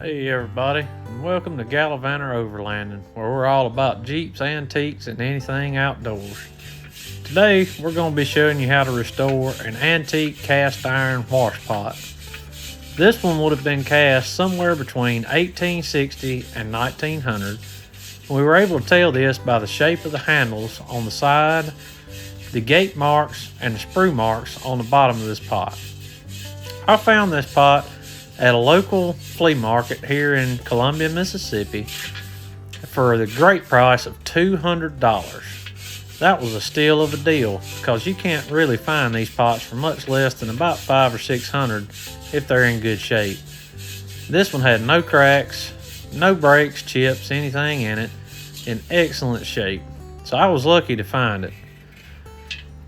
Hey everybody, and welcome to Gallivanter Overlanding, where we're all about Jeeps, antiques, and anything outdoors. Today, we're going to be showing you how to restore an antique cast iron wash pot. This one would have been cast somewhere between 1860 and 1900. We were able to tell this by the shape of the handles on the side, the gate marks, and the sprue marks on the bottom of this pot. I found this pot at a local flea market here in Columbia, Mississippi for the great price of $200. That was a steal of a deal because you can't really find these pots for much less than about $500 or $600 if they're in good shape. This one had no cracks, no breaks, chips, anything in it, in excellent shape. So I was lucky to find it.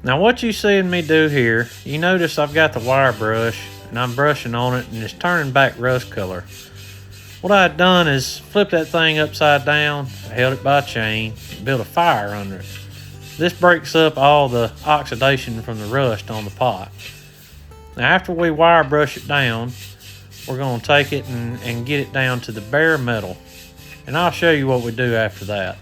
Now what you seeing me do here, you notice I've got the wire brush and I'm brushing on it and it's turning back rust color. What I had done is flip that thing upside down, held it by a chain, built a fire under it. This breaks up all the oxidation from the rust on the pot. Now after we wire brush it down, we're going to take it and get it down to the bare metal. And I'll show you what we do after that.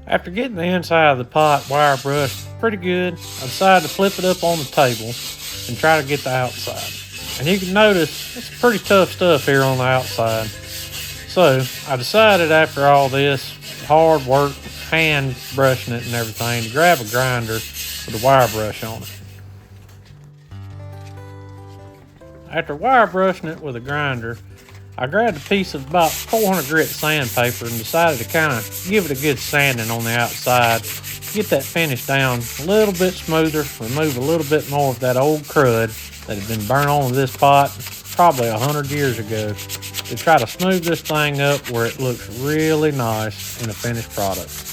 After getting the inside of the pot wire brushed pretty good, I decided to flip it up on the table and try to get the outside. And you can notice it's pretty tough stuff here on the outside. So I decided after all this hard work, hand brushing it and everything, to grab a grinder with a wire brush on it. After wire brushing it with a grinder, I grabbed a piece of about 400 grit sandpaper and decided to kind of give it a good sanding on the outside, get that finish down a little bit smoother, remove a little bit more of that old crud that had been burnt onto this pot probably 100 years ago, to try to smooth this thing up where it looks really nice in a finished product.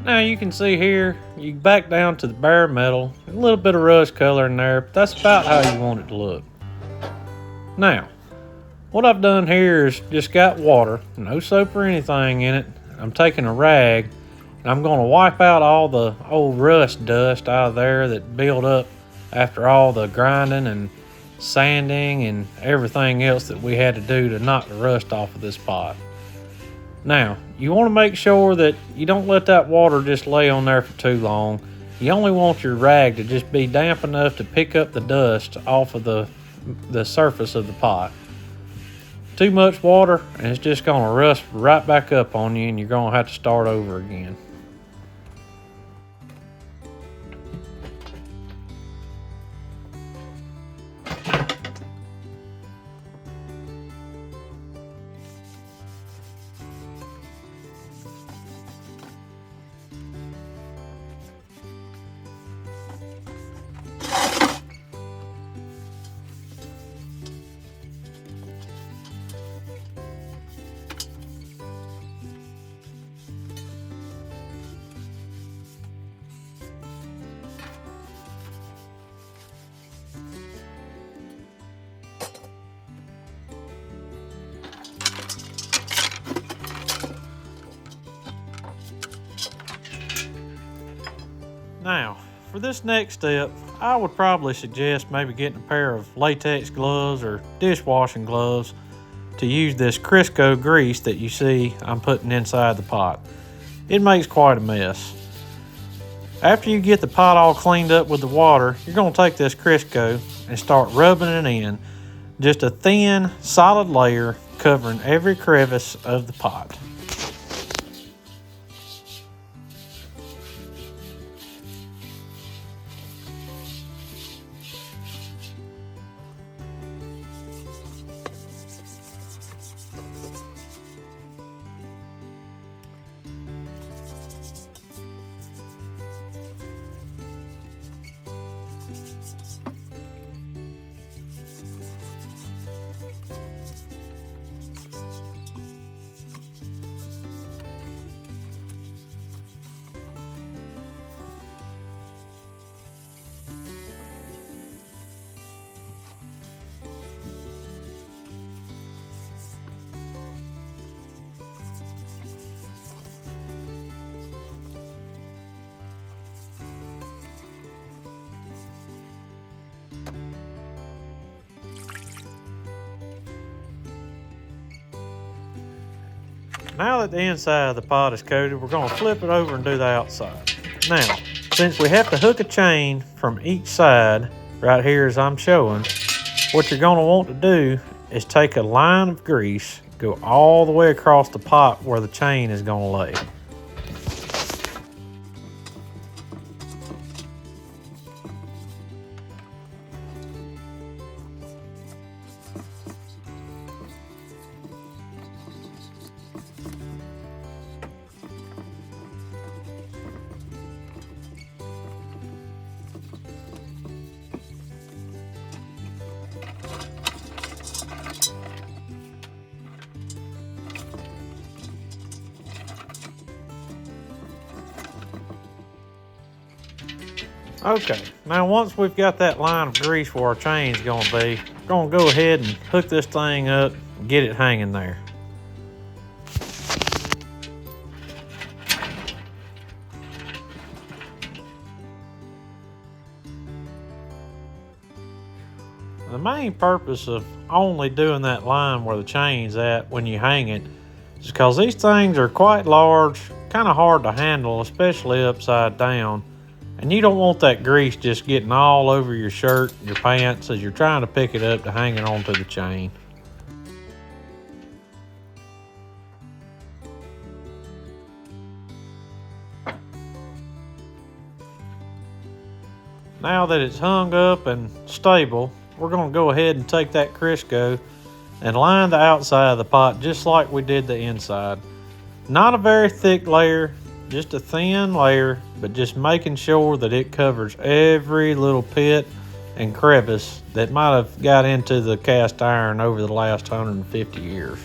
Now you can see here, you back down to the bare metal, a little bit of rust color in there, but that's about how you want it to look. Now, what I've done here is just got water, no soap or anything in it. I'm taking a rag and I'm going to wipe out all the old rust dust out of there that built up after all the grinding and sanding and everything else that we had to do to knock the rust off of this pot. Now, you want to make sure that you don't let that water just lay on there for too long. You only want your rag to just be damp enough to pick up the dust off of the surface of the pot. Too much water and it's just going to rust right back up on you and you're going to have to start over again. Now, for this next step, I would probably suggest maybe getting a pair of latex gloves or dishwashing gloves to use this Crisco grease that you see I'm putting inside the pot. It makes quite a mess. After you get the pot all cleaned up with the water, you're going to take this Crisco and start rubbing it in. Just a thin, solid layer covering every crevice of the pot. Now that the inside of the pot is coated, we're going to flip it over and do the outside. Now, since we have to hook a chain from each side, right here as I'm showing, what you're going to want to do is take a line of grease, go all the way across the pot where the chain is going to lay. Okay, now once we've got that line of grease where our chain's gonna be, we're gonna go ahead and hook this thing up and get it hanging there. The main purpose of only doing that line where the chain's at when you hang it is because these things are quite large, kind of hard to handle, especially upside down. And you don't want that grease just getting all over your shirt, your pants, as you're trying to pick it up to hang it onto the chain. Now that it's hung up and stable, we're going to go ahead and take that Crisco and line the outside of the pot just like we did the inside. Not a very thick layer, just a thin layer, but just making sure that it covers every little pit and crevice that might have got into the cast iron over the last 150 years.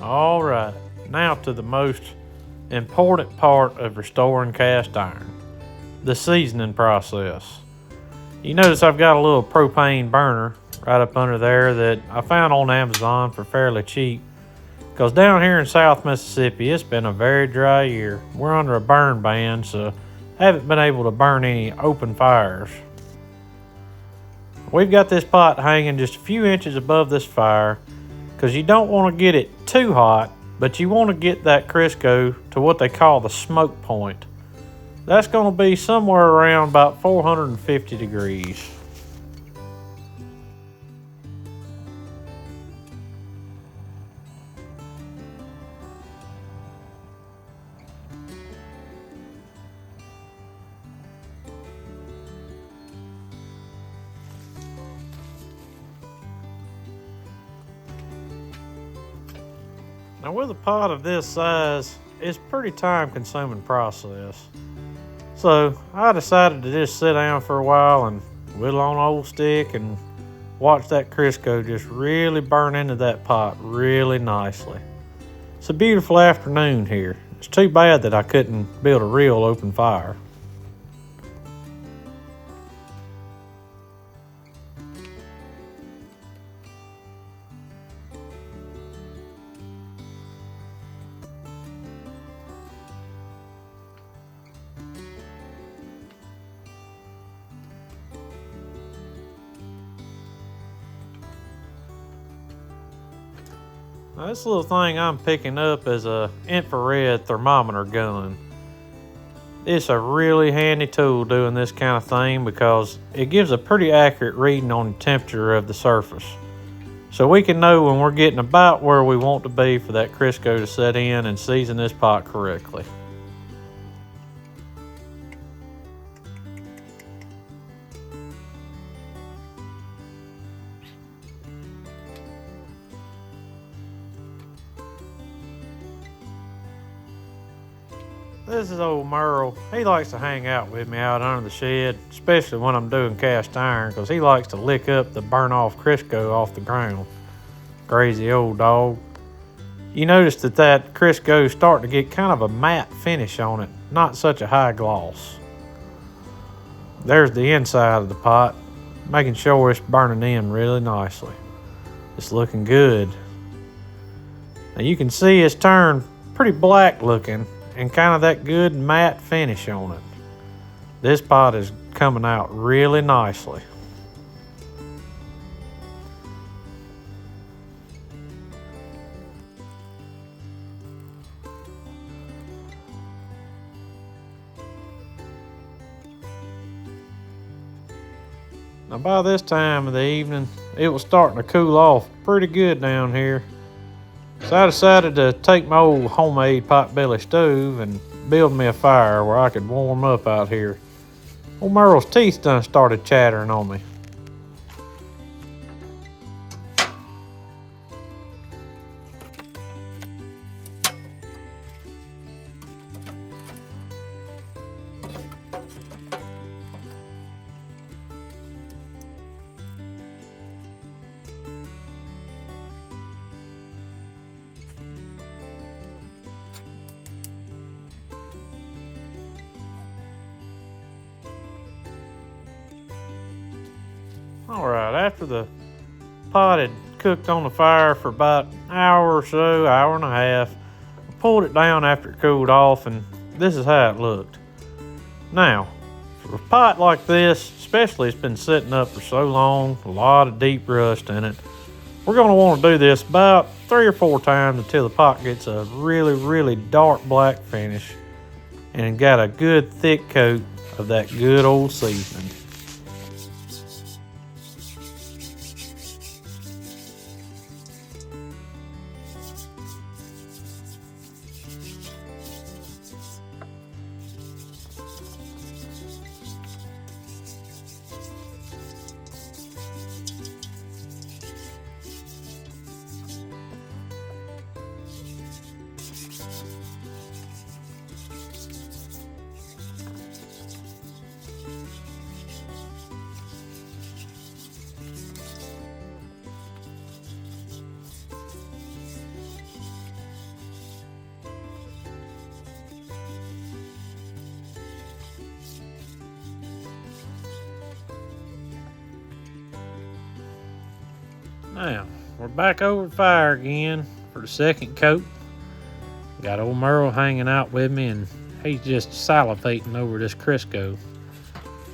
All right, now to the most important part of restoring cast iron, the seasoning process. You notice I've got a little propane burner right up under there that I found on Amazon for fairly cheap, because down here in South Mississippi, it's been a very dry year. We're under a burn ban, so haven't been able to burn any open fires. We've got this pot hanging just a few inches above this fire because you don't want to get it too hot but you want to get that Crisco to what they call the smoke point. That's going to be somewhere around about 450 degrees. Now with a pot of this size, it's a pretty time consuming process. So I decided to just sit down for a while and whittle on an old stick and watch that Crisco just really burn into that pot really nicely. It's a beautiful afternoon here. It's too bad that I couldn't build a real open fire. Now this little thing I'm picking up is a infrared thermometer gun. It's a really handy tool doing this kind of thing because it gives a pretty accurate reading on the temperature of the surface. So we can know when we're getting about where we want to be for that Crisco to set in and season this pot correctly. This is old Merle. He likes to hang out with me out under the shed, especially when I'm doing cast iron, because he likes to lick up the burnt off Crisco off the ground. Crazy old dog. You notice that Crisco is starting to get kind of a matte finish on it, not such a high gloss. There's the inside of the pot, making sure it's burning in really nicely. It's looking good. Now you can see it's turned pretty black looking and kind of that good matte finish on it. This pot is coming out really nicely. Now by this time of the evening, it was starting to cool off pretty good down here. So I decided to take my old homemade potbelly stove and build me a fire where I could warm up out here. Old Merle's teeth done started chattering on me. Alright, after the pot had cooked on the fire for about an hour or so, hour and a half, I pulled it down after it cooled off, and this is how it looked. Now, for a pot like this, especially it's been sitting up for so long, a lot of deep rust in it, we're going to want to do this about 3 or 4 times until the pot gets a really, really dark black finish and got a good thick coat of that good old seasoning. Now, we're back over the fire again for the second coat. Got old Merle hanging out with me, and he's just salivating over this Crisco.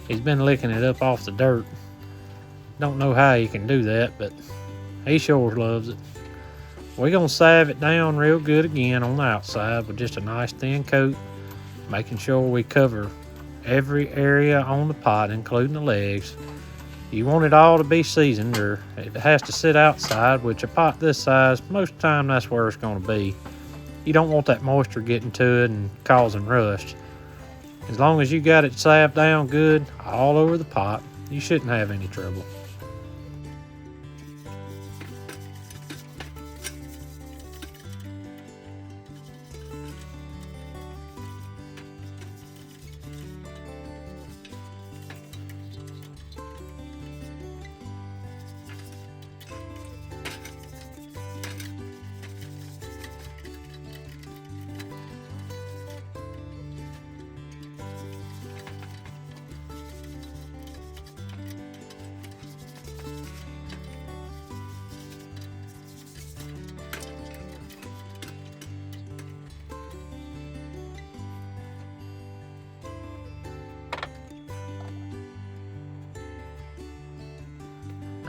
He's been licking it up off the dirt. Don't know how he can do that, but he sure loves it. We're gonna salve it down real good again on the outside with just a nice thin coat, making sure we cover every area on the pot, including the legs. You want it all to be seasoned, or it has to sit outside, which a pot this size, most of the time that's where it's gonna be. You don't want that moisture getting to it and causing rust. As long as you got it salved down good all over the pot, you shouldn't have any trouble.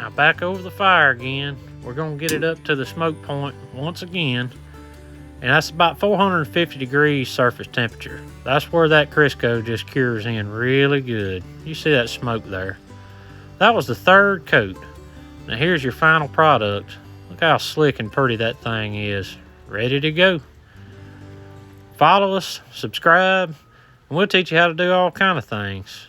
Now back over the fire again. We're gonna get it up to the smoke point once again. And that's about 450 degrees surface temperature. That's where that Crisco just cures in really good. You see that smoke there. That was the third coat. Now here's your final product. Look how slick and pretty that thing is. Ready to go. Follow us, subscribe, and we'll teach you how to do all kind of things.